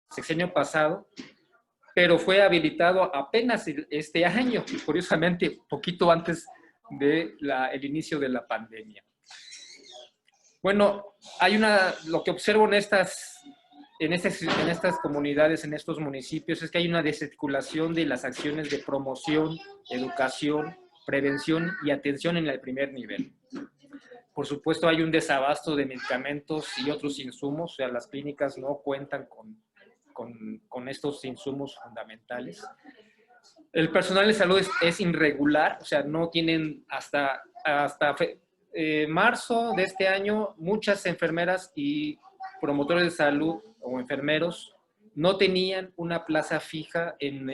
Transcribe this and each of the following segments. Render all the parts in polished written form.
sexenio pasado, pero fue habilitado apenas este año, curiosamente, poquito antes del inicio de la pandemia. Bueno, lo que observo en estas comunidades, en estos municipios, es que hay una desarticulación de las acciones de promoción, educación, prevención y atención en el primer nivel. Por supuesto, hay un desabasto de medicamentos y otros insumos, o sea, las clínicas no cuentan con estos insumos fundamentales. El personal de salud es irregular, o sea, no tienen hasta marzo de este año, muchas enfermeras y promotores de salud o enfermeros no tenían una plaza fija en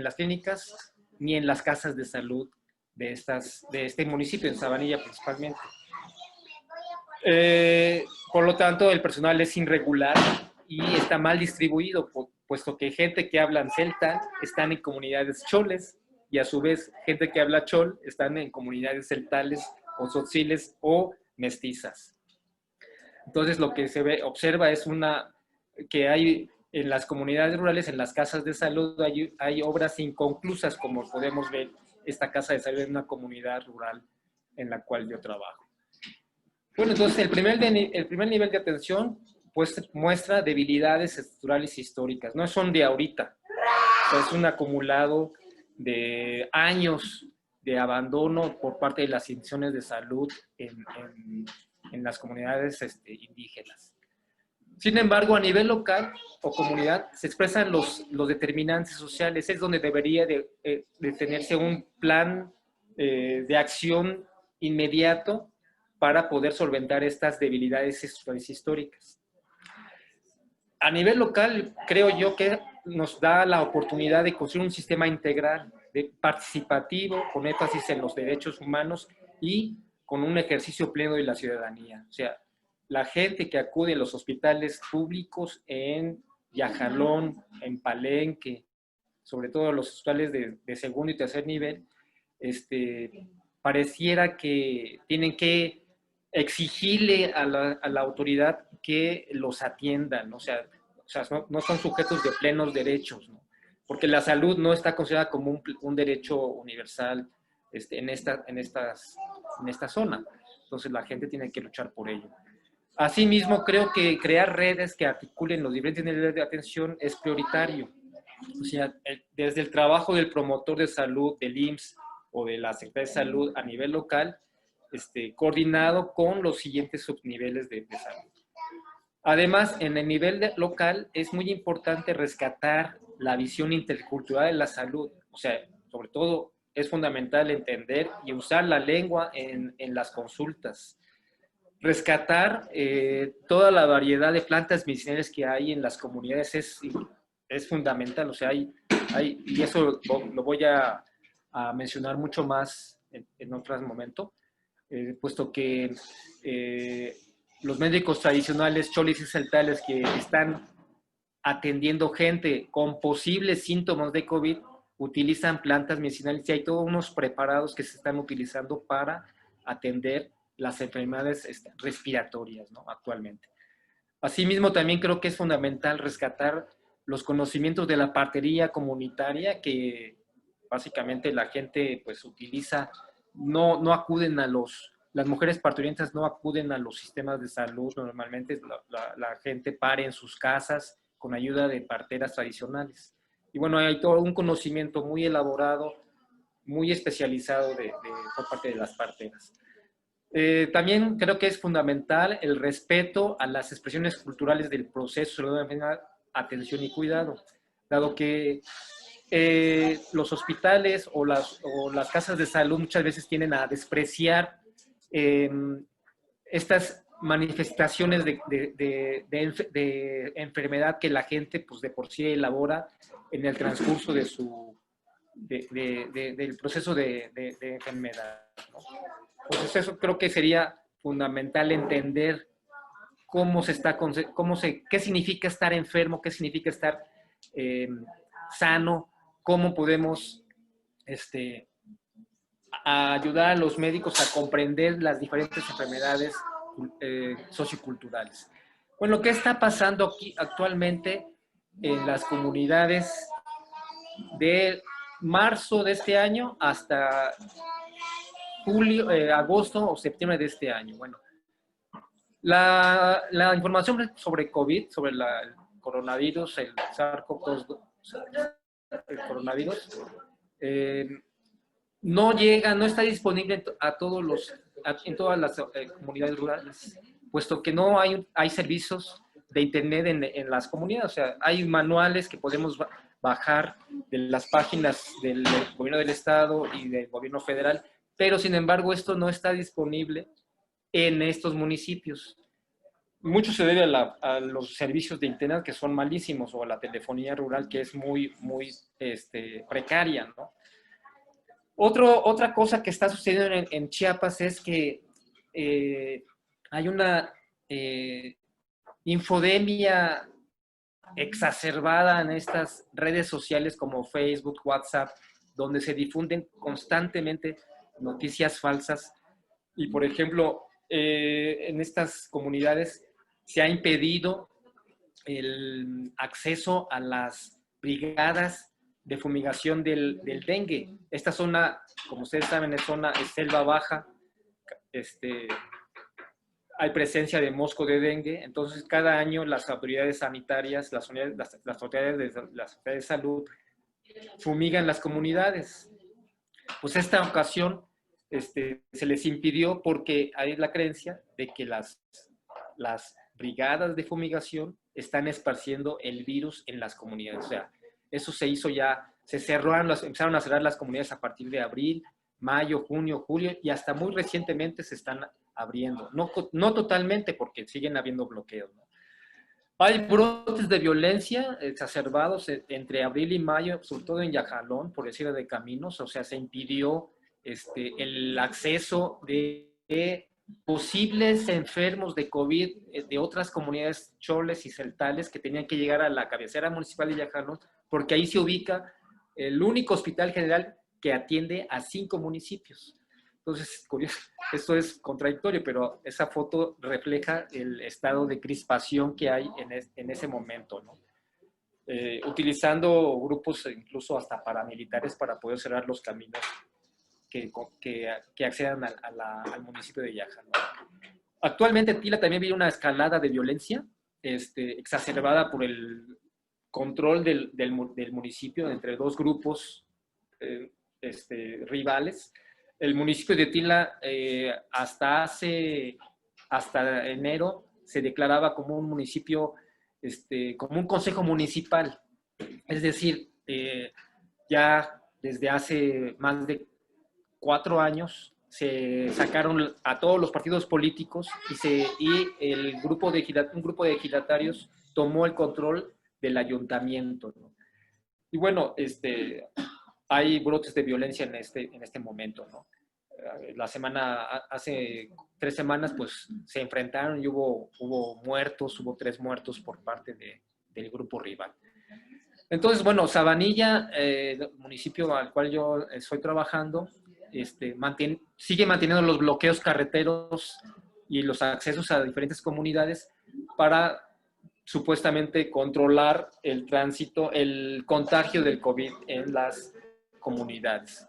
las clínicas ni en las casas de salud de este municipio, en Sabanilla principalmente. Por lo tanto, el personal es irregular y está mal distribuido, puesto que gente que habla celta están en comunidades choles y a su vez gente que habla chol están en comunidades celtales o tzotziles o mestizas. Entonces, lo que se observa es que hay en las comunidades rurales, en las casas de salud, hay obras inconclusas, como podemos ver, esta casa de salud en una comunidad rural en la cual yo trabajo. Bueno, entonces el primer nivel de atención pues muestra debilidades estructurales históricas, no son de ahorita, es un acumulado de años de abandono por parte de las instituciones de salud en las comunidades indígenas. Sin embargo, a nivel local o comunidad se expresan los determinantes sociales, es donde debería de tenerse un plan de acción inmediato para poder solventar estas debilidades estructurales históricas. A nivel local, creo yo que nos da la oportunidad de construir un sistema integral, participativo, con énfasis en los derechos humanos y con un ejercicio pleno de la ciudadanía. O sea, la gente que acude a los hospitales públicos en Yajalón, en Palenque, sobre todo los hospitales de segundo y tercer nivel, pareciera que tienen que exigirle a la autoridad que los atiendan, ¿no? O sea no son sujetos de plenos derechos, ¿no? Porque la salud no está considerada como un derecho universal en esta zona. Entonces la gente tiene que luchar por ello. Asimismo, creo que crear redes que articulen los diferentes niveles de atención es prioritario. O sea, desde el trabajo del promotor de salud, del IMSS o de la Secretaría de Salud a nivel local, coordinado con los siguientes subniveles de salud. Además, en el nivel local es muy importante rescatar la visión intercultural de la salud. O sea, sobre todo es fundamental entender y usar la lengua en las consultas. Rescatar toda la variedad de plantas medicinales que hay en las comunidades es fundamental. O sea, y eso lo voy a mencionar mucho más en otro momento, puesto que los médicos tradicionales, cholis y celtales, que están atendiendo gente con posibles síntomas de COVID, utilizan plantas medicinales y hay todos unos preparados que se están utilizando para atender las enfermedades respiratorias, ¿no? Actualmente. Asimismo, también creo que es fundamental rescatar los conocimientos de la partería comunitaria que básicamente la gente pues utiliza, no acuden las mujeres parturientas no acuden a los sistemas de salud, normalmente la gente pare en sus casas con ayuda de parteras tradicionales. Y bueno, hay todo un conocimiento muy elaborado, muy especializado por parte de las parteras. También creo que es fundamental el respeto a las expresiones culturales del proceso de enfermedad, atención y cuidado, dado que los hospitales o las casas de salud muchas veces tienden a despreciar estas manifestaciones de enfermedad que la gente pues de por sí elabora en el transcurso del proceso de enfermedad, ¿no? Entonces eso creo que sería fundamental entender qué significa estar enfermo, qué significa estar sano, cómo podemos a ayudar a los médicos a comprender las diferentes enfermedades socioculturales. Bueno, ¿qué está pasando aquí actualmente en las comunidades de marzo de este año hasta julio, agosto o septiembre de este año. Bueno, la información sobre COVID, sobre el coronavirus, el SARS-CoV-2, el coronavirus, no llega, no está disponible a en todas las comunidades rurales, puesto que no hay servicios de internet en las comunidades. O sea, hay manuales que podemos bajar de las páginas del gobierno del estado y del gobierno federal, pero sin embargo esto no está disponible en estos municipios. Mucho se debe a los servicios de internet que son malísimos, o a la telefonía rural que es muy precaria, ¿no? Otra cosa que está sucediendo en Chiapas es que hay una infodemia exacerbada en estas redes sociales como Facebook, WhatsApp, donde se difunden constantemente noticias falsas. Y, por ejemplo, en estas comunidades se ha impedido el acceso a las brigadas de fumigación del dengue. Esta zona, como ustedes saben, es selva baja, hay presencia de mosco de dengue, entonces cada año las autoridades sanitarias, las autoridades de salud fumigan las comunidades. Pues esta ocasión se les impidió porque hay la creencia de que las brigadas de fumigación están esparciendo el virus en las comunidades. O sea, eso se hizo ya, empezaron a cerrar las comunidades a partir de abril, mayo, junio, julio, y hasta muy recientemente se están abriendo. No totalmente, porque siguen habiendo bloqueos, ¿no? Hay brotes de violencia exacerbados entre abril y mayo, sobre todo en Yajalón, por el cierre de caminos. O sea, se impidió el acceso de posibles enfermos de COVID de otras comunidades choles y celtales que tenían que llegar a la cabecera municipal de Yajalón, porque ahí se ubica el único hospital general que atiende a 5 municipios. Entonces, curioso, esto es contradictorio, pero esa foto refleja el estado de crispación que hay en ese momento, ¿no? Utilizando grupos incluso hasta paramilitares para poder cerrar los caminos que accedan al municipio de Yaja, ¿no? Actualmente Tila también vive una escalada de violencia exacerbada por el control del municipio entre dos grupos rivales. El municipio de Tila hasta enero se declaraba como un municipio, como un consejo municipal. Es decir, ya desde hace más de 4 años se sacaron a todos los partidos políticos y un grupo de ejidatarios tomó el control del ayuntamiento, ¿no? Y bueno, hay brotes de violencia en este momento, ¿no? Hace 3 semanas, pues se enfrentaron y hubo muertos, hubo 3 muertos por parte del grupo rival. Entonces, bueno, Sabanilla, el municipio al cual yo estoy trabajando, sigue manteniendo los bloqueos carreteros y los accesos a diferentes comunidades para supuestamente controlar el tránsito, el contagio del COVID en las comunidades.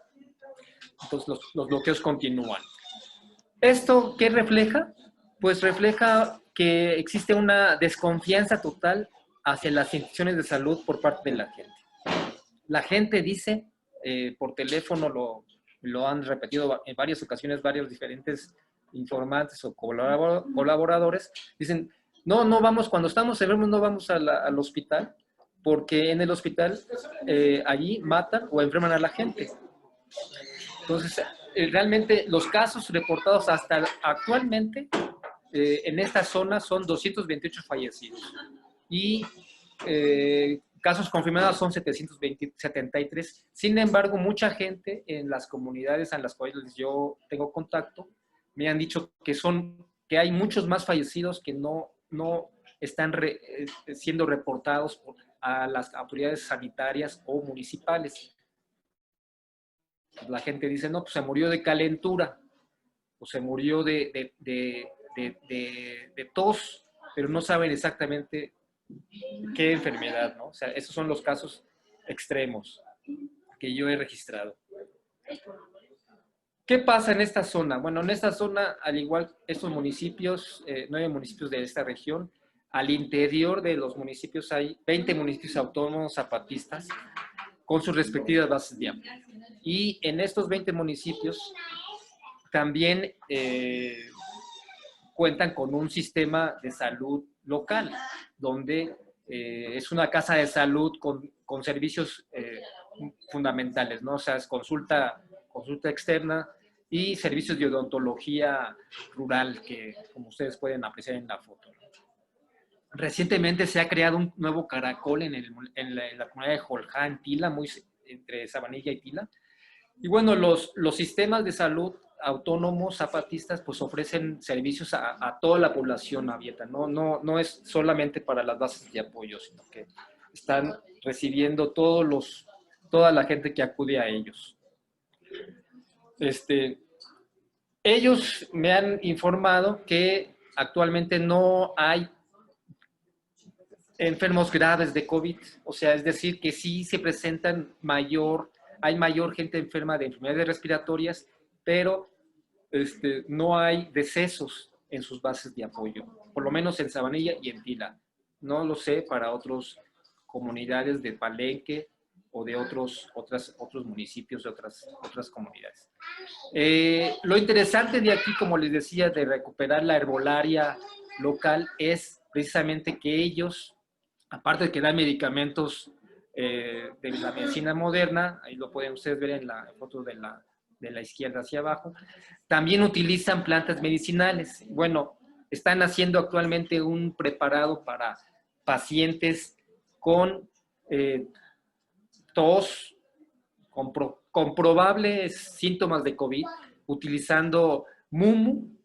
Entonces los bloqueos continúan. ¿Esto qué refleja? Pues refleja que existe una desconfianza total hacia las instituciones de salud por parte de la gente. La gente dice, por teléfono lo han repetido en varias ocasiones, varios diferentes informantes o colaboradores, dicen, no vamos, cuando estamos enfermos no vamos al hospital, porque en el hospital allí matan o enferman a la gente. Entonces, realmente los casos reportados hasta actualmente en esta zona son 228 fallecidos y casos confirmados son 773. Sin embargo, mucha gente en las comunidades en las cuales yo tengo contacto me han dicho que hay muchos más fallecidos que no están siendo reportados a las autoridades sanitarias o municipales. La gente dice, no, pues se murió de calentura, o se murió de tos, pero no saben exactamente qué enfermedad, ¿no? O sea, esos son los casos extremos que yo he registrado. ¿Qué pasa en esta zona? Bueno, en esta zona, al igual estos municipios, 9 municipios de esta región, al interior de los municipios hay 20 municipios autónomos zapatistas con sus respectivas bases de apoyo. Y en estos 20 municipios también cuentan con un sistema de salud local, donde es una casa de salud con servicios fundamentales, ¿no? O sea, es consulta externa y servicios de odontología rural, que como ustedes pueden apreciar en la foto. Recientemente se ha creado un nuevo caracol en la comunidad de Joljá, en Tila, muy entre Sabanilla y Tila. Y bueno, los sistemas de salud autónomos zapatistas pues ofrecen servicios a toda la población abierta, no es solamente para las bases de apoyo, sino que están recibiendo toda la gente que acude a ellos. Ellos me han informado que actualmente no hay enfermos graves de COVID, o sea, es decir, que sí se presentan hay mayor gente enferma de enfermedades respiratorias, pero no hay decesos en sus bases de apoyo, por lo menos en Sabanilla y en Tila. No lo sé para otras comunidades de Palenque o de otros municipios de otras comunidades. Lo interesante de aquí, como les decía, de recuperar la herbolaria local es precisamente que ellos, aparte de que dan medicamentos de la medicina moderna, ahí lo pueden ustedes ver en la foto de la izquierda hacia abajo, también utilizan plantas medicinales. Bueno, están haciendo actualmente un preparado para pacientes con tos, con probables síntomas de COVID, utilizando mumu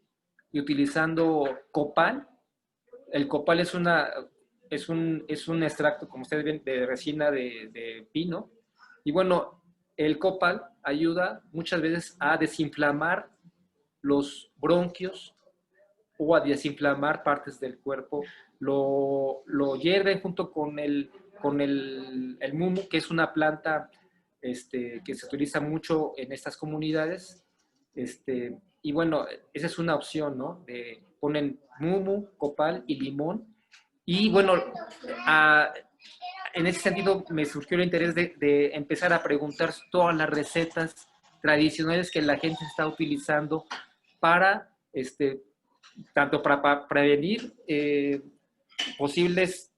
y utilizando copal. El copal es un extracto, como ustedes ven, de resina de pino. Y bueno, el copal ayuda muchas veces a desinflamar los bronquios o a desinflamar partes del cuerpo. Lo hierven junto con el mumu, que es una planta que se utiliza mucho en estas comunidades. Y bueno, esa es una opción, ¿no? Ponen mumu, copal y limón. Y bueno, en ese sentido me surgió el interés de empezar a preguntar todas las recetas tradicionales que la gente está utilizando para, tanto para prevenir posibles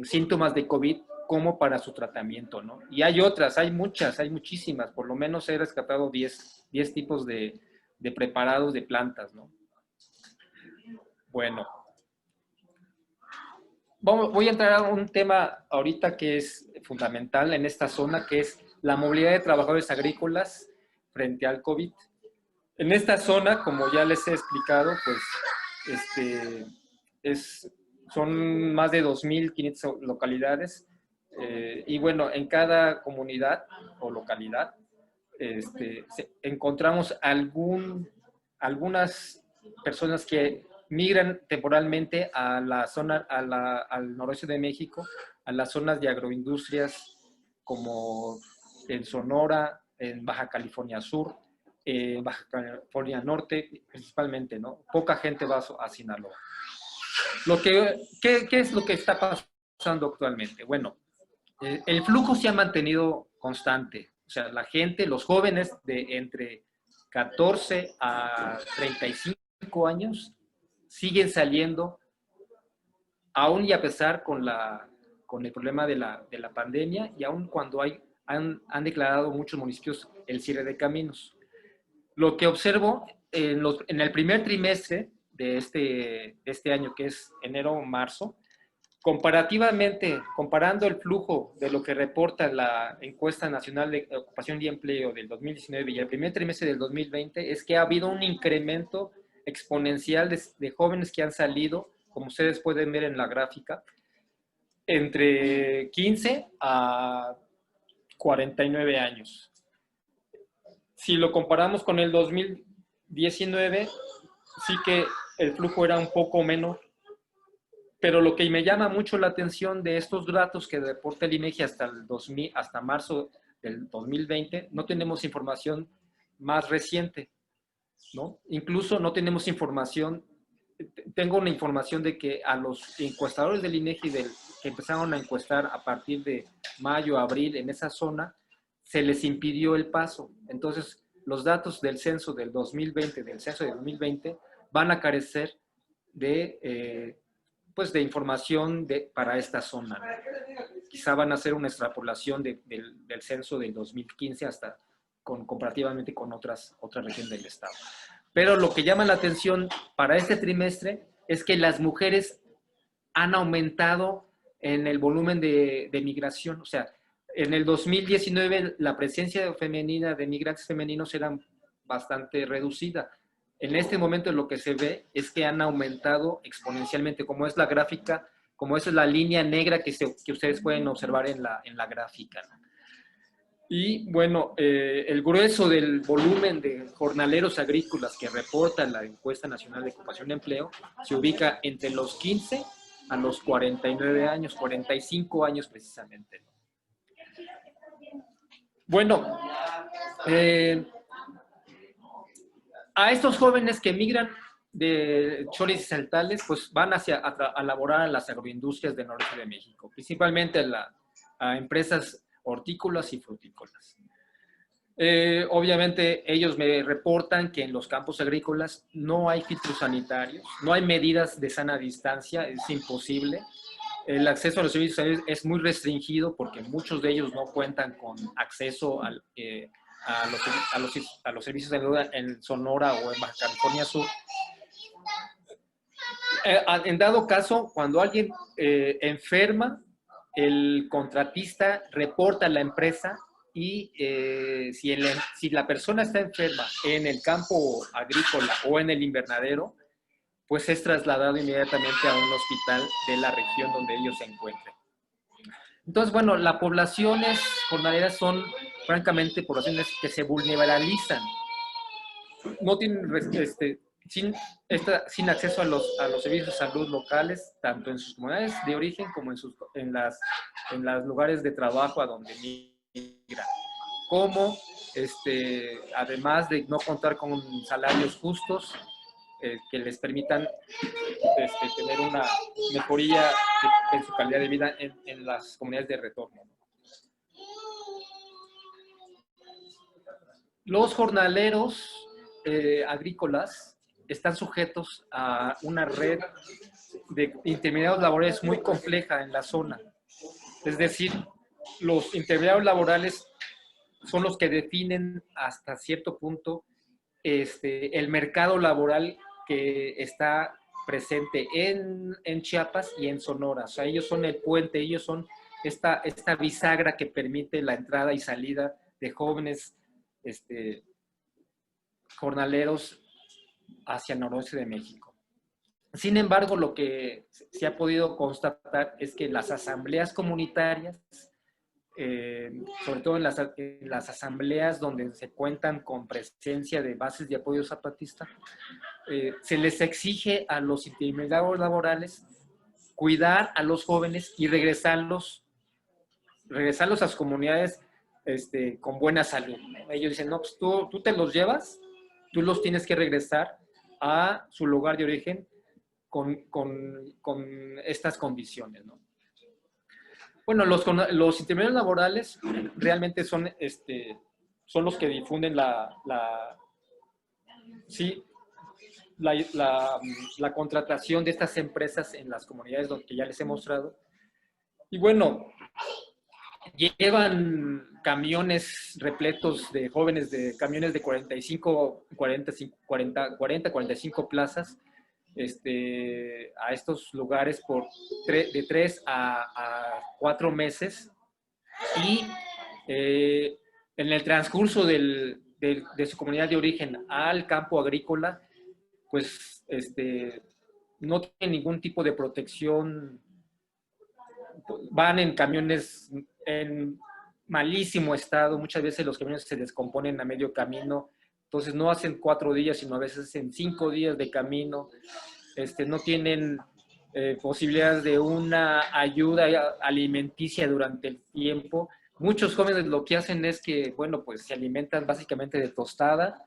síntomas de COVID como para su tratamiento, ¿no? Y hay otras, hay muchísimas, por lo menos he rescatado 10 tipos de preparados de plantas, ¿no? Bueno, voy a entrar a un tema ahorita que es fundamental en esta zona, que es la movilidad de trabajadores agrícolas frente al COVID. En esta zona, como ya les he explicado, pues son más de 2.500 localidades y bueno, en cada comunidad o localidad encontramos algunas personas que migran temporalmente a la zona, al noroeste de México, a las zonas de agroindustrias como en Sonora, en Baja California Sur, Baja California Norte, principalmente, ¿no? Poca gente va a Sinaloa. ¿Qué es lo que está pasando actualmente? Bueno, el flujo se ha mantenido constante. O sea, la gente, los jóvenes de entre 14 a 35 años siguen saliendo, aún y a pesar con el problema de la pandemia y aún cuando han declarado muchos municipios el cierre de caminos. Lo que observo en el primer trimestre de este año, que es enero-marzo, comparativamente, comparando el flujo de lo que reporta la encuesta nacional de ocupación y empleo del 2019 y el primer trimestre del 2020, es que ha habido un incremento exponencial de jóvenes que han salido, como ustedes pueden ver en la gráfica, entre 15 a 49 años. Si lo comparamos con el 2019, sí que el flujo era un poco menor. Pero lo que me llama mucho la atención de estos datos que reporta el INEGI hasta marzo del 2020, no tenemos información más reciente, ¿no? Incluso no tenemos información, tengo una información de que a los encuestadores del INEGI que empezaron a encuestar a partir de mayo, abril en esa zona, se les impidió el paso. Entonces, los datos del censo del 2020, del censo de 2020, van a carecer pues de información para esta zona. Quizá van a hacer una extrapolación del censo del 2015 hasta comparativamente con otras regiones del estado. Pero lo que llama la atención para este trimestre es que las mujeres han aumentado en el volumen de migración. O sea, en el 2019 la presencia femenina de migrantes femeninos era bastante reducida. En este momento lo que se ve es que han aumentado exponencialmente, como es la gráfica, como es la línea negra que ustedes pueden observar en la gráfica, ¿no? Y bueno, el grueso del volumen de jornaleros agrícolas que reporta la Encuesta Nacional de Ocupación y Empleo se ubica entre los 15 a los 49 años, 45 años precisamente. Bueno, a estos jóvenes que migran de Cholis y Saltales, pues van a laborar a las agroindustrias del norte de México, principalmente a empresas hortícolas y frutícolas. Obviamente ellos me reportan que en los campos agrícolas no hay filtros sanitarios, no hay medidas de sana distancia, es imposible. El acceso a los servicios sanitarios es muy restringido porque muchos de ellos no cuentan con acceso a los servicios de salud en Sonora o en Baja California Sur. En dado caso, cuando alguien enferma, el contratista reporta a la empresa y si la persona está enferma en el campo agrícola o en el invernadero, pues es trasladado inmediatamente a un hospital de la región donde ellos se encuentren. Entonces, bueno, las poblaciones jornaleras son, francamente, poblaciones que se vulnerabilizan. No tienen, sin acceso a los servicios de salud locales, tanto en sus comunidades de origen como en los lugares de trabajo a donde migran. Como, además de no contar con salarios justos, que les permitan tener una mejoría en su calidad de vida en las comunidades de retorno. Los jornaleros agrícolas están sujetos a una red de intermediarios laborales muy compleja en la zona. Es decir, los intermediarios laborales son los que definen hasta cierto punto el mercado laboral que está presente en Chiapas y en Sonora. O sea, ellos son el puente, ellos son esta bisagra que permite la entrada y salida de jóvenes jornaleros hacia el noroeste de México. Sin embargo, lo que se ha podido constatar es que las asambleas comunitarias, sobre todo en las asambleas donde se cuentan con presencia de bases de apoyo zapatista, se les exige a los intermediarios laborales cuidar a los jóvenes y regresarlos a sus comunidades con buena salud. Ellos dicen, no, pues tú te los llevas, tú los tienes que regresar a su lugar de origen con estas condiciones, ¿no? Bueno, los intermediarios laborales realmente son los que difunden la contratación de estas empresas en las comunidades que ya les he mostrado. Y bueno, llevan camiones repletos de jóvenes, camiones de 45 plazas, a estos lugares de 3 a 4 meses, y en el transcurso de su comunidad de origen al campo agrícola, pues no tienen ningún tipo de protección, van en camiones en malísimo estado, muchas veces los camiones se descomponen a medio camino, entonces no hacen 4 días, sino a veces en 5 días de camino, no tienen posibilidades de una ayuda alimenticia durante el tiempo. Muchos jóvenes lo que hacen es que, bueno, pues se alimentan básicamente de tostada,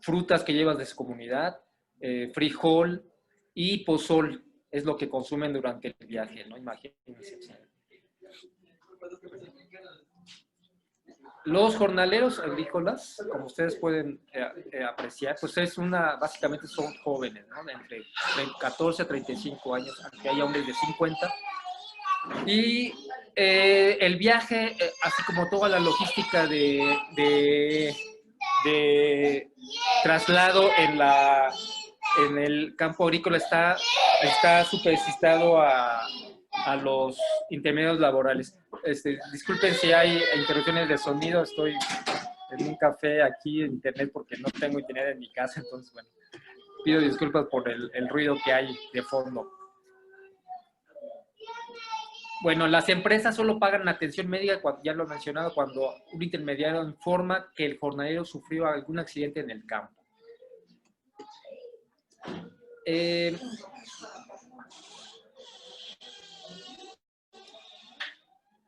frutas que llevas de su comunidad, frijol y pozol es lo que consumen durante el viaje, ¿no? Imagínense. Los jornaleros agrícolas, como ustedes pueden apreciar, pues básicamente son jóvenes, ¿no? De entre 14 a 35 años, aunque haya hombres de 50. Y el viaje, así como toda la logística de traslado en el campo agrícola está supervisado a los intermedios laborales. Disculpen si hay interrupciones de sonido, estoy en un café aquí en internet porque no tengo internet en mi casa, entonces, bueno, pido disculpas por el ruido que hay de fondo. Bueno, las empresas solo pagan atención médica, ya lo he mencionado, cuando un intermediario informa que el jornalero sufrió algún accidente en el campo.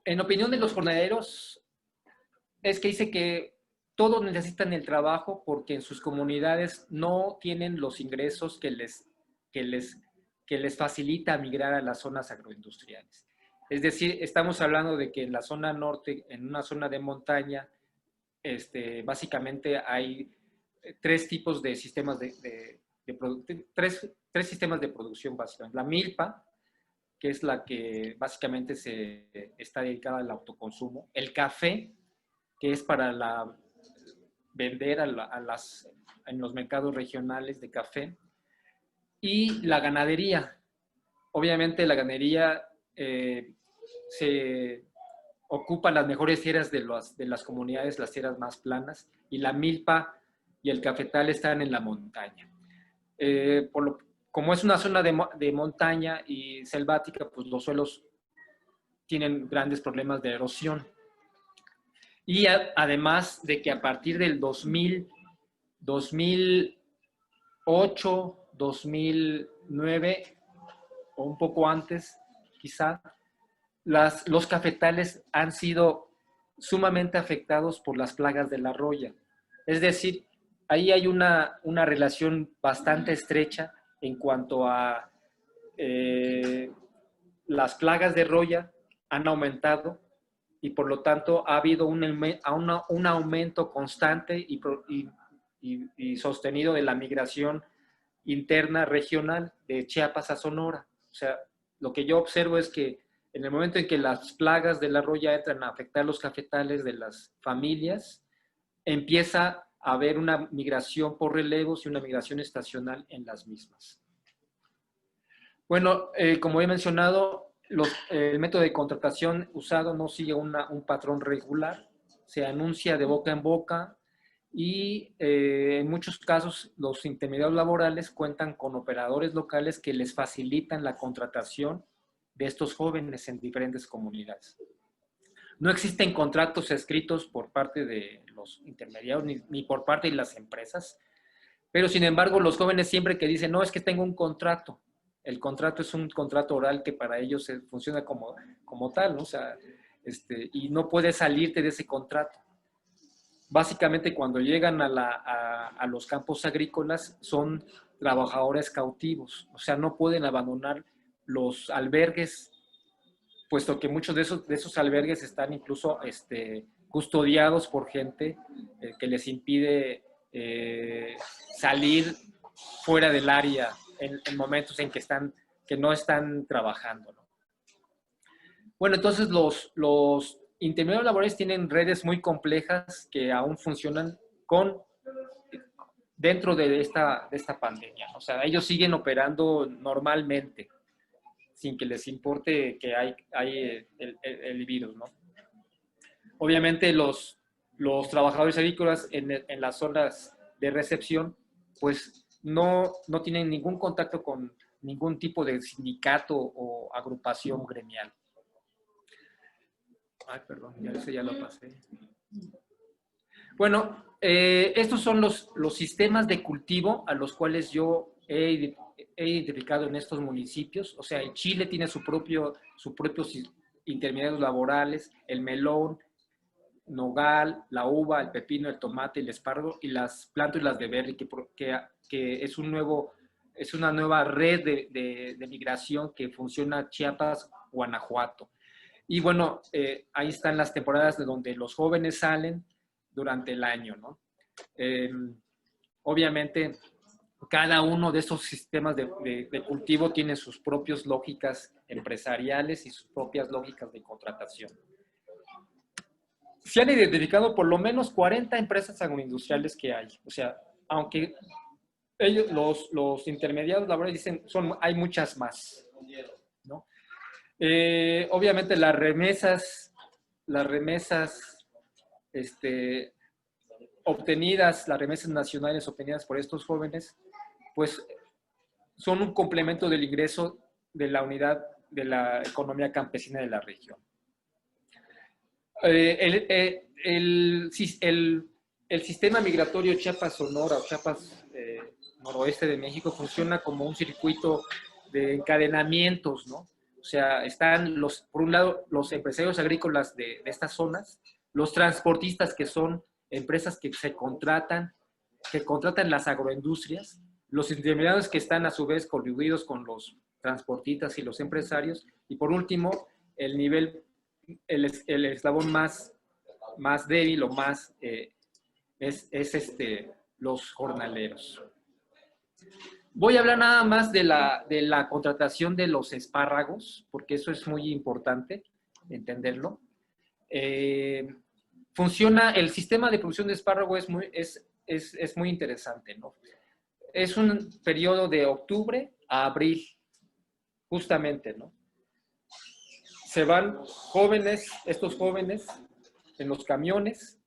En opinión de los jornaleros, es que dice que todos necesitan el trabajo porque en sus comunidades no tienen los ingresos que les facilita migrar a las zonas agroindustriales. Es decir, estamos hablando de que en la zona norte, en una zona de montaña, básicamente hay tres tipos de sistemas tres sistemas de producción básicamente. La milpa, que es la que básicamente está dedicada al autoconsumo. El café, que es para vender en los mercados regionales de café. Y la ganadería. Obviamente la ganadería se ocupa las mejores tierras de las comunidades, las tierras más planas, y la milpa y el cafetal están en la montaña. Como es una zona de montaña y selvática, pues los suelos tienen grandes problemas de erosión. Y además de que a partir del 2008, 2009 o un poco antes, quizá, los cafetales han sido sumamente afectados por las plagas de la roya. Es decir, ahí hay una relación bastante estrecha en cuanto a las plagas de roya han aumentado y por lo tanto ha habido un aumento constante y sostenido de la migración interna regional de Chiapas a Sonora. O sea, lo que yo observo es que en el momento en que las plagas de la roya entran a afectar los cafetales de las familias, empieza a haber una migración por relevos y una migración estacional en las mismas. Bueno, como he mencionado, el método de contratación usado no sigue un patrón regular, se anuncia de boca en boca y en muchos casos los intermediarios laborales cuentan con operadores locales que les facilitan la contratación de estos jóvenes en diferentes comunidades. No existen contratos escritos por parte de los intermediarios ni por parte de las empresas, pero sin embargo los jóvenes siempre que dicen, no, es que tengo un contrato. El contrato es un contrato oral que para ellos funciona como tal, ¿no? O sea, y no puedes salirte de ese contrato. Básicamente cuando llegan a los campos agrícolas son trabajadores cautivos, o sea, no pueden abandonar los albergues, puesto que muchos de esos albergues están incluso custodiados por gente que les impide salir fuera del área en momentos en que no están trabajando, ¿no? Bueno, entonces los intermediarios laborales tienen redes muy complejas que aún funcionan dentro de esta pandemia. O sea, ellos siguen operando normalmente, sin que les importe que hay el virus, ¿no? Obviamente los trabajadores agrícolas en las zonas de recepción, pues no tienen ningún contacto con ningún tipo de sindicato o agrupación gremial. Ay, perdón, ya lo pasé. Bueno, estos son los sistemas de cultivo a los cuales yo he identificado en estos municipios. O sea, en Chile tiene sus propios intermediarios laborales, el melón, nogal, la uva, el pepino, el tomate, el espárrago y las plántulas de berry, que es una nueva red de migración que funciona Chiapas, Guanajuato. Y bueno, ahí están las temporadas de donde los jóvenes salen durante el año, ¿no? Obviamente, cada uno de estos sistemas de cultivo tiene sus propias lógicas empresariales y sus propias lógicas de contratación. Se han identificado por lo menos 40 empresas agroindustriales que hay. O sea, aunque ellos, los intermediarios laborales dicen, hay muchas más, ¿no? Obviamente las remesas obtenidas, las remesas nacionales obtenidas por estos jóvenes, pues son un complemento del ingreso de la unidad de la economía campesina de la región. El sistema migratorio Chiapas-Sonora o Chiapas noroeste de México funciona como un circuito de encadenamientos, ¿no? O sea, están por un lado los empresarios agrícolas de estas zonas, los transportistas que son empresas que contratan las agroindustrias, los intermediarios que están a su vez coludidos con los transportistas y los empresarios, y por último, el eslabón más débil o más los jornaleros. Voy a hablar nada más de la contratación de los espárragos, porque eso es muy importante entenderlo. El sistema de producción de espárrago es muy interesante, ¿no? Es un periodo de octubre a abril, justamente, ¿no? Se van estos jóvenes en los camiones.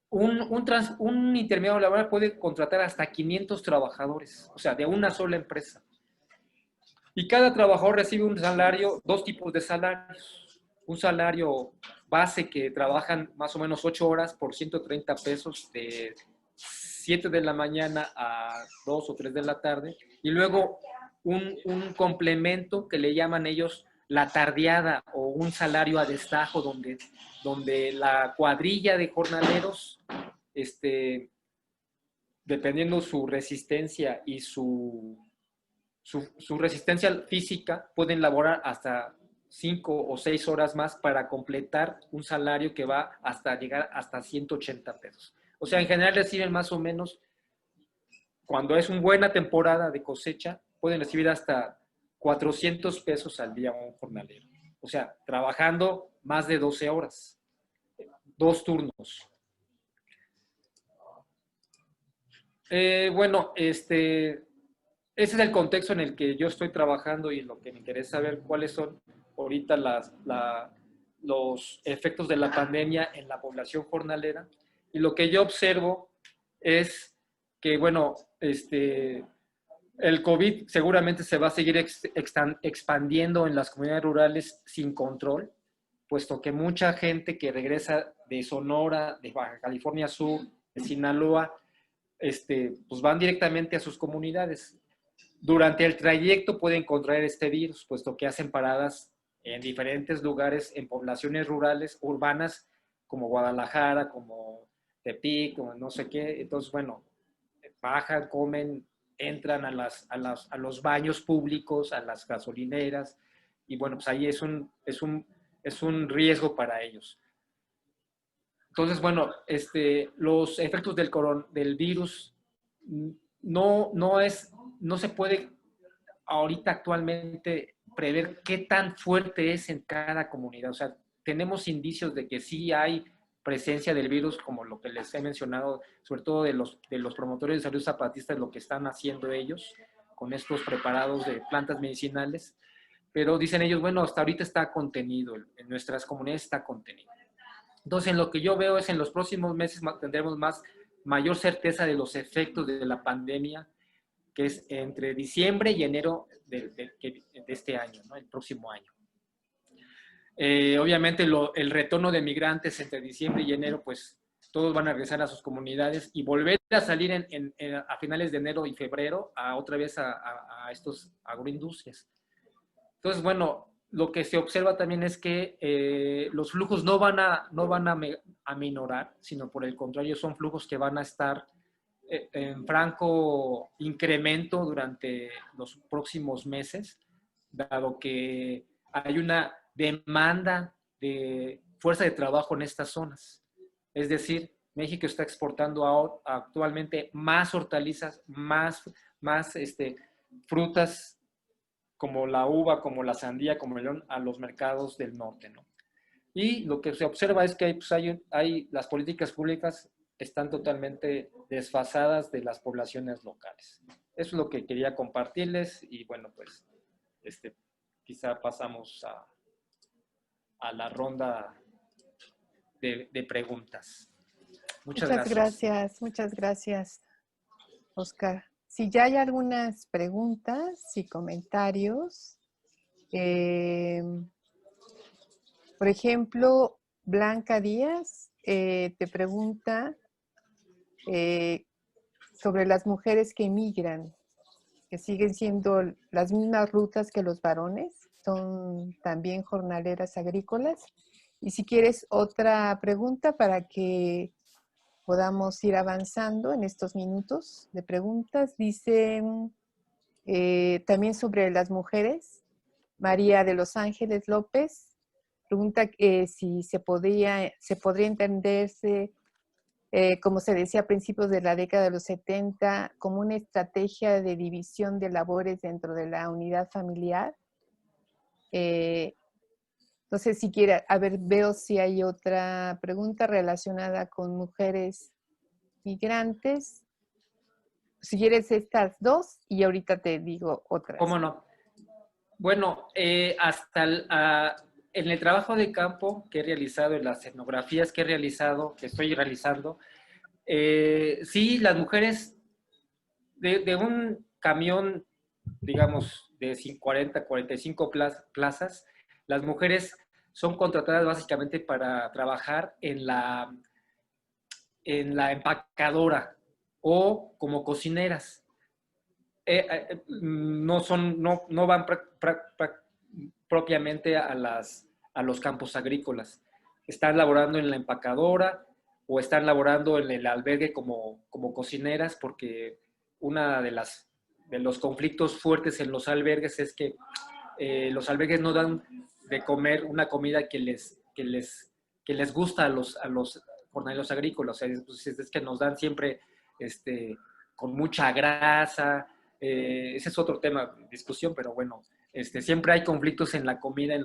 Un intermediario laboral puede contratar hasta 500 trabajadores, o sea, de una sola empresa. Y cada trabajador recibe un salario, dos tipos de salarios. Un salario base que trabajan más o menos 8 horas por 130 pesos de 7 de la mañana a 2 o 3 de la tarde. Y luego un complemento que le llaman ellos la tardeada o un salario a destajo donde la cuadrilla de jornaleros, dependiendo su resistencia y su resistencia física, pueden laborar hasta 5 o 6 horas más para completar un salario que va hasta llegar hasta 180 pesos. O sea, en general reciben más o menos, cuando es una buena temporada de cosecha, pueden recibir hasta 400 pesos al día un jornalero. O sea, trabajando más de 12 horas, 2 turnos. Bueno, ese es el contexto en el que yo estoy trabajando y lo que me interesa saber cuáles son ahorita los efectos de la pandemia en la población jornalera. Y lo que yo observo es que, bueno, el COVID seguramente se va a seguir expandiendo en las comunidades rurales sin control, puesto que mucha gente que regresa de Sonora, de Baja California Sur, de Sinaloa, pues van directamente a sus comunidades. Durante el trayecto pueden contraer este virus, puesto que hacen paradas en diferentes lugares, en poblaciones rurales, urbanas, como Guadalajara, como Tepic, como no sé qué. Entonces, bueno, bajan, comen, entran a los baños públicos, a las gasolineras, y bueno, pues ahí es un riesgo para ellos. Entonces, bueno, los efectos del virus no se puede ahorita actualmente prever qué tan fuerte es en cada comunidad. O sea, tenemos indicios de que sí hay presencia del virus, como lo que les he mencionado, sobre todo de los promotores de salud zapatistas, lo que están haciendo ellos con estos preparados de plantas medicinales. Pero dicen ellos, bueno, hasta ahorita está contenido, en nuestras comunidades está contenido. Entonces, en lo que yo veo es en los próximos meses tendremos mayor certeza de los efectos de la pandemia, que es entre diciembre y enero de este año, ¿no? El próximo año. Obviamente el retorno de migrantes entre diciembre y enero, pues todos van a regresar a sus comunidades y volver a salir a finales de enero y febrero otra vez a estos agroindustrias. Entonces, bueno, lo que se observa también es que los flujos no van a minorar, sino por el contrario, son flujos que van a estar en franco incremento durante los próximos meses, dado que hay una demanda de fuerza de trabajo en estas zonas. Es decir, México está exportando actualmente más hortalizas, más frutas como la uva, como la sandía, como el melón, a los mercados del norte, ¿no? Y lo que se observa es que pues, las políticas públicas están totalmente desfasadas de las poblaciones locales. Eso es lo que quería compartirles y bueno, pues quizá pasamos a la ronda de preguntas. Muchas gracias. Muchas gracias, Oscar. Si ya hay algunas preguntas y comentarios, por ejemplo, Blanca Díaz te pregunta sobre las mujeres que emigran, que siguen siendo las mismas rutas que los varones, son también jornaleras agrícolas. Y si quieres otra pregunta para que podamos ir avanzando en estos minutos de preguntas, dice también sobre las mujeres, María de los Ángeles López pregunta si se podría entenderse, como se decía a principios de la década de los 70, como una estrategia de división de labores dentro de la unidad familiar. Entonces, si quiere, a ver, veo si hay otra pregunta relacionada con mujeres migrantes. Si quieres estas dos y ahorita te digo otras. ¿Cómo no? Bueno, en el trabajo de campo que he realizado, en las etnografías que estoy realizando, sí, las mujeres de un camión, digamos, de 40, 45 plazas, las mujeres son contratadas básicamente para trabajar en la empacadora o como cocineras. No van propiamente a los campos agrícolas. Están laborando en la empacadora o están laborando en el albergue como cocineras, porque una de los conflictos fuertes en los albergues es que los albergues no dan de comer una comida que les gusta a los jornaleros agrícolas. O sea, es que nos dan siempre con mucha grasa. Ese es otro tema de discusión, pero bueno, siempre hay conflictos en la comida,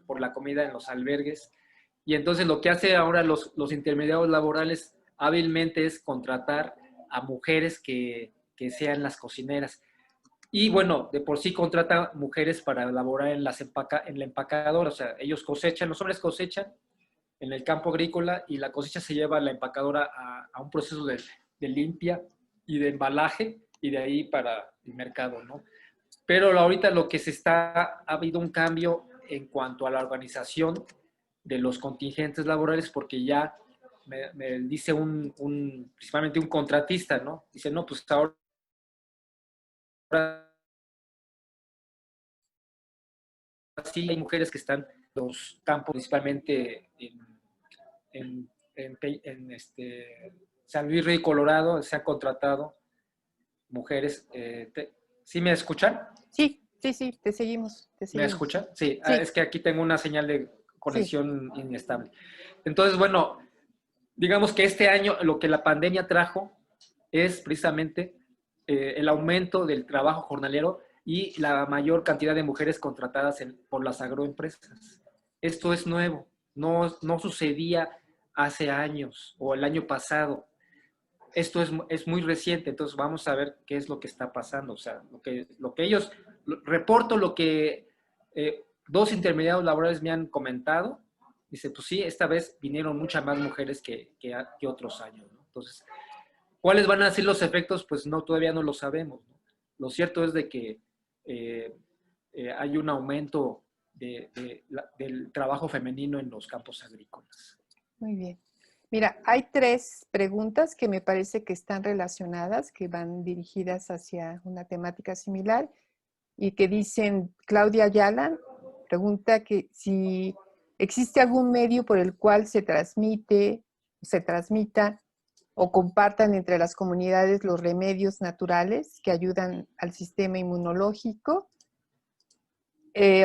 por la comida en los albergues. Y entonces lo que hace ahora los intermediarios laborales hábilmente es contratar a mujeres que sean las cocineras. Y bueno, de por sí contrata mujeres para elaborar en la empacadora. O sea, ellos cosechan, los hombres cosechan en el campo agrícola y la cosecha se lleva a la empacadora a un proceso de limpia y de embalaje y de ahí para el mercado, ¿no? Pero ahorita ha habido un cambio en cuanto a la organización de los contingentes laborales, porque ya me dice principalmente un contratista, ¿no? Dice, no, pues ahora sí hay mujeres que están en los campos, principalmente en San Luis Río Colorado, se han contratado mujeres. ¿Sí me escuchan? Sí, te seguimos. ¿Me escuchan? Sí, sí. Es que aquí tengo una señal de conexión inestable. Entonces, bueno, digamos que este año lo que la pandemia trajo es precisamente el aumento del trabajo jornalero y la mayor cantidad de mujeres contratadas por las agroempresas. Esto es nuevo, no sucedía hace años o el año pasado. Esto es muy reciente, entonces vamos a ver qué es lo que está pasando. O sea, reporto lo que dos intermediarios laborales me han comentado. Dice, pues sí, esta vez vinieron muchas más mujeres que otros años, ¿no? Entonces, ¿cuáles van a ser los efectos? Pues no, todavía no lo sabemos, ¿no? Lo cierto es de que hay un aumento del trabajo femenino en los campos agrícolas. Muy bien. Mira, hay 3 preguntas que me parece que están relacionadas, que van dirigidas hacia una temática similar y que dicen, Claudia Ayala pregunta que si existe algún medio por el cual se transmita o compartan entre las comunidades los remedios naturales que ayudan al sistema inmunológico.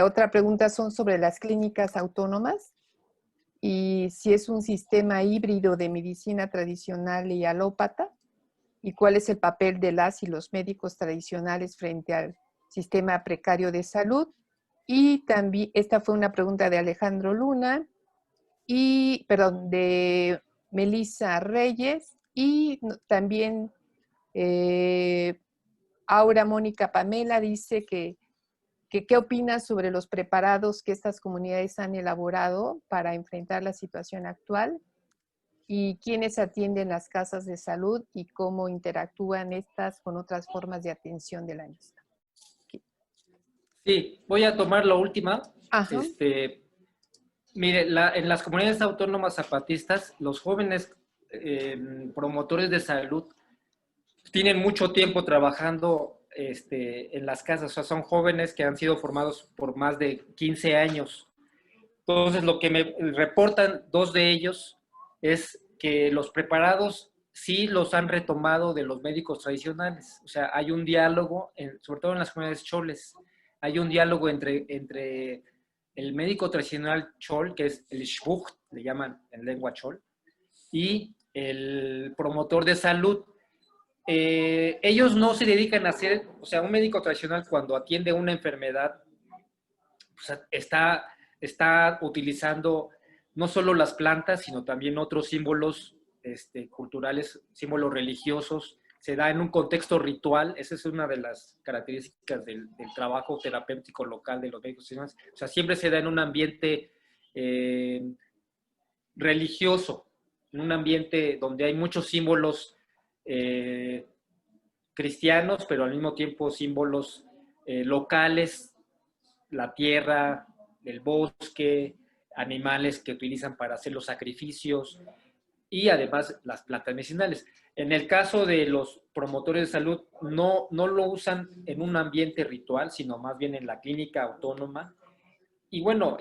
Otra pregunta son sobre las clínicas autónomas y si es un sistema híbrido de medicina tradicional y alópata y cuál es el papel de las y los médicos tradicionales frente al sistema precario de salud. Y también, esta fue una pregunta de Alejandro Luna, de Melissa Reyes, y también Aura Mónica Pamela dice que qué opinas sobre los preparados que estas comunidades han elaborado para enfrentar la situación actual y quiénes atienden las casas de salud y cómo interactúan estas con otras formas de atención de la misma. Sí, voy a tomar la última. Ajá. Mire, en las comunidades autónomas zapatistas, los jóvenes promotores de salud tienen mucho tiempo trabajando en las casas, o sea, son jóvenes que han sido formados por más de 15 años. Entonces, lo que me reportan 2 de ellos es que los preparados sí los han retomado de los médicos tradicionales. O sea, hay un diálogo, sobre todo en las comunidades choles, hay un diálogo entre el médico tradicional chol, que es el shbuch, le llaman en lengua chol, y el promotor de salud. Ellos no se dedican a hacer, o sea, un médico tradicional cuando atiende una enfermedad, pues está utilizando no solo las plantas, sino también otros símbolos culturales, símbolos religiosos. Se da en un contexto ritual. Esa es una de las características del trabajo terapéutico local de los médicos tradicionales. O sea, siempre se da en un ambiente religioso, en un ambiente donde hay muchos símbolos cristianos, pero al mismo tiempo símbolos locales, la tierra, el bosque, animales que utilizan para hacer los sacrificios y además las plantas medicinales. En el caso de los promotores de salud, no lo usan en un ambiente ritual, sino más bien en la clínica autónoma. Y bueno,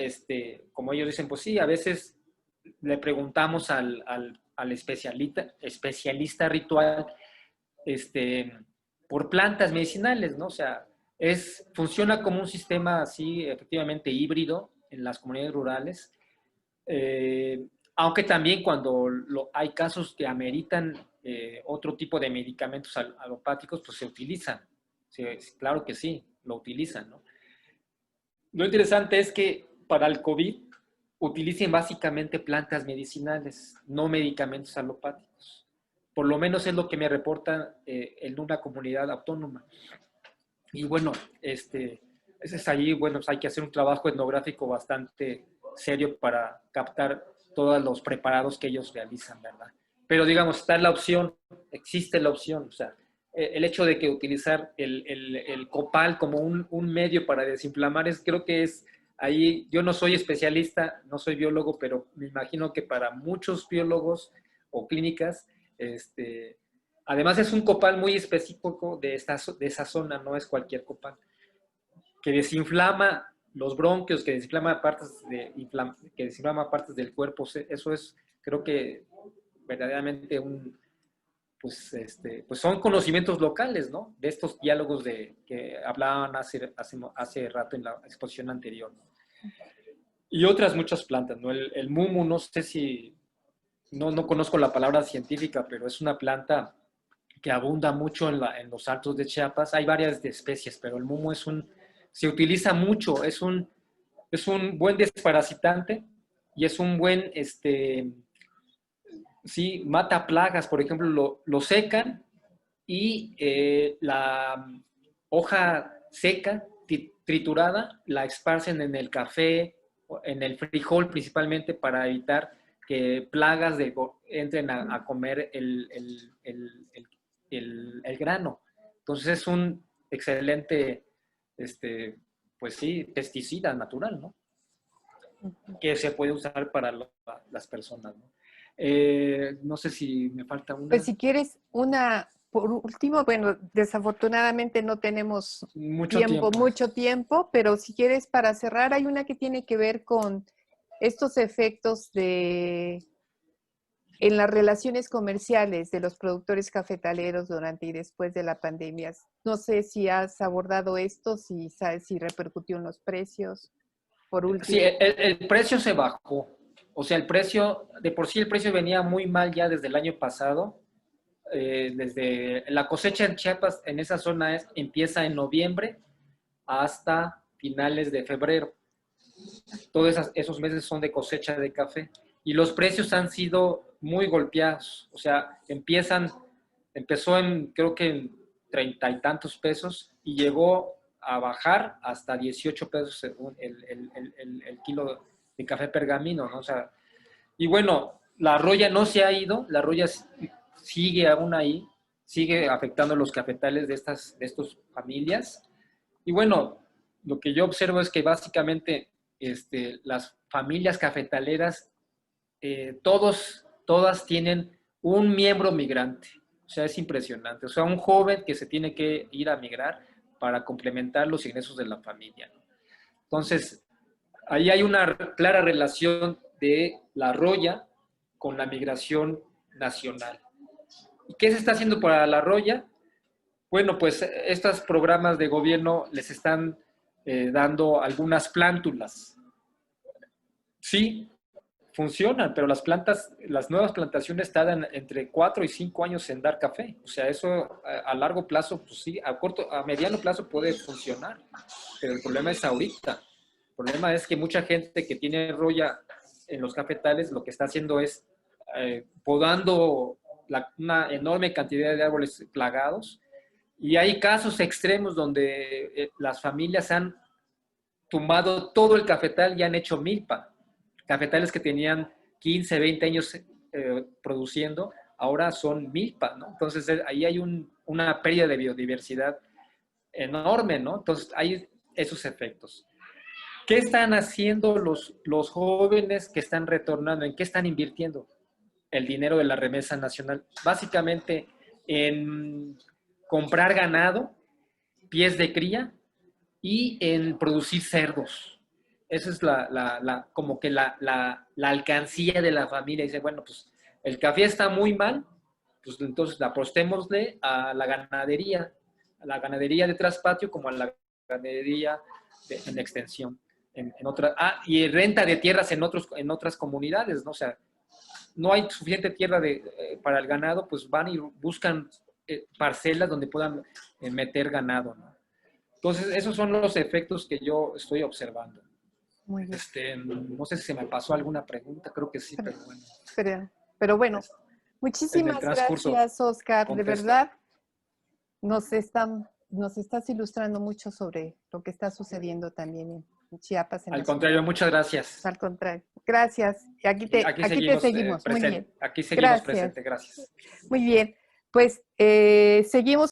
como ellos dicen, pues sí, a veces le preguntamos al especialista ritual por plantas medicinales, ¿no? O sea, funciona como un sistema así, efectivamente híbrido en las comunidades rurales, aunque también cuando hay casos que ameritan otro tipo de medicamentos alopáticos, pues se utilizan. Sí, claro que sí, lo utilizan, ¿no? Lo interesante es que para el COVID utilicen básicamente plantas medicinales, no medicamentos alopáticos. Por lo menos es lo que me reportan en una comunidad autónoma. Y bueno, ese es allí, bueno, pues hay que hacer un trabajo etnográfico bastante serio para captar todos los preparados que ellos realizan, ¿verdad? Pero digamos, está la opción, existe la opción, o sea, el hecho de que utilizar el copal como un medio para desinflamar creo que es ahí, yo no soy especialista, no soy biólogo, pero me imagino que para muchos biólogos o clínicas, además es un copal muy específico de esa zona, no es cualquier copal, que desinflama los bronquios, que desinflama que desinflama partes del cuerpo. Eso es, creo que verdaderamente pues son conocimientos locales, ¿no? De estos diálogos que hablaban hace rato en la exposición anterior, ¿no? Y otras muchas plantas, ¿no? El mumu, no sé si, no conozco la palabra científica, pero es una planta que abunda mucho en los altos de Chiapas. Hay varias de especies, pero el mumo se utiliza mucho, es un buen desparasitante y es un buen, sí, mata plagas. Por ejemplo, lo secan y la hoja seca, triturada, la esparcen en el café, en el frijol principalmente para evitar que plagas entren a comer el grano. Entonces es un excelente, pues sí, pesticida natural, ¿no? Que se puede usar para las personas, ¿no? No sé si me falta Pues una. si quieres una, por último, bueno, desafortunadamente no tenemos Mucho tiempo, tiempo. mucho tiempo, pero si quieres para cerrar, hay una que tiene que ver con estos efectos en las relaciones comerciales de los productores cafetaleros durante y después de la pandemia. No sé si has abordado esto, si sabes si repercutió en los precios. Por Sí, último, el precio se bajó. O sea, el precio, de por sí el precio venía muy mal ya desde el año pasado. Desde la cosecha en Chiapas, en esa zona empieza en noviembre hasta finales de febrero. Todos esos meses son de cosecha de café. Y los precios han sido muy golpeados. O sea, empezó en, creo que en 30 y tantos pesos y llegó a bajar hasta 18 pesos según el kilo de café pergamino, ¿no? O sea, y bueno, la roya no se ha ido, la roya sigue aún ahí, sigue afectando los cafetales de estas familias. Y bueno, lo que yo observo es que básicamente las familias cafetaleras, todas tienen un miembro migrante. O sea, es impresionante. O sea, un joven que se tiene que ir a migrar para complementar los ingresos de la familia, ¿no? Entonces, ahí hay una clara relación de la roya con la migración nacional. ¿Y qué se está haciendo para la roya? Bueno, pues estos programas de gobierno les están dando algunas plántulas. Sí, funcionan, pero las nuevas plantaciones tardan entre 4 y 5 años en dar café. O sea, eso a largo plazo, pues sí, a mediano plazo puede funcionar, pero el problema es ahorita. El problema es que mucha gente que tiene roya en los cafetales lo que está haciendo es podando una enorme cantidad de árboles plagados, y hay casos extremos donde las familias han tumbado todo el cafetal y han hecho milpa. Cafetales que tenían 15, 20 años produciendo, ahora son milpa, ¿no? Entonces ahí hay una pérdida de biodiversidad enorme, ¿no? Entonces hay esos efectos. ¿Qué están haciendo los jóvenes que están retornando? ¿En qué están invirtiendo el dinero de la remesa nacional? Básicamente en comprar ganado, pies de cría y en producir cerdos. Esa es como que la alcancía de la familia. Dice, bueno, pues el café está muy mal, pues entonces apostémosle a la ganadería de traspatio como a la ganadería en extensión. Y renta de tierras en otras comunidades, ¿no? O sea, no hay suficiente tierra para el ganado, pues van y buscan parcelas donde puedan meter ganado, ¿no? Entonces, esos son los efectos que yo estoy observando. muy bien. No sé si se me pasó alguna pregunta, creo que sí, pero bueno. Pero bueno, En el muchísimas transcurso gracias, Oscar. De contesto. verdad, nos estás ilustrando mucho sobre lo que está sucediendo también en Chiapas, en Al la zona. contrario, muchas gracias. Al contrario. Gracias. Y Y aquí te seguimos. Muy bien. aquí seguimos Gracias. presente. Gracias. Muy bien. Pues seguimos.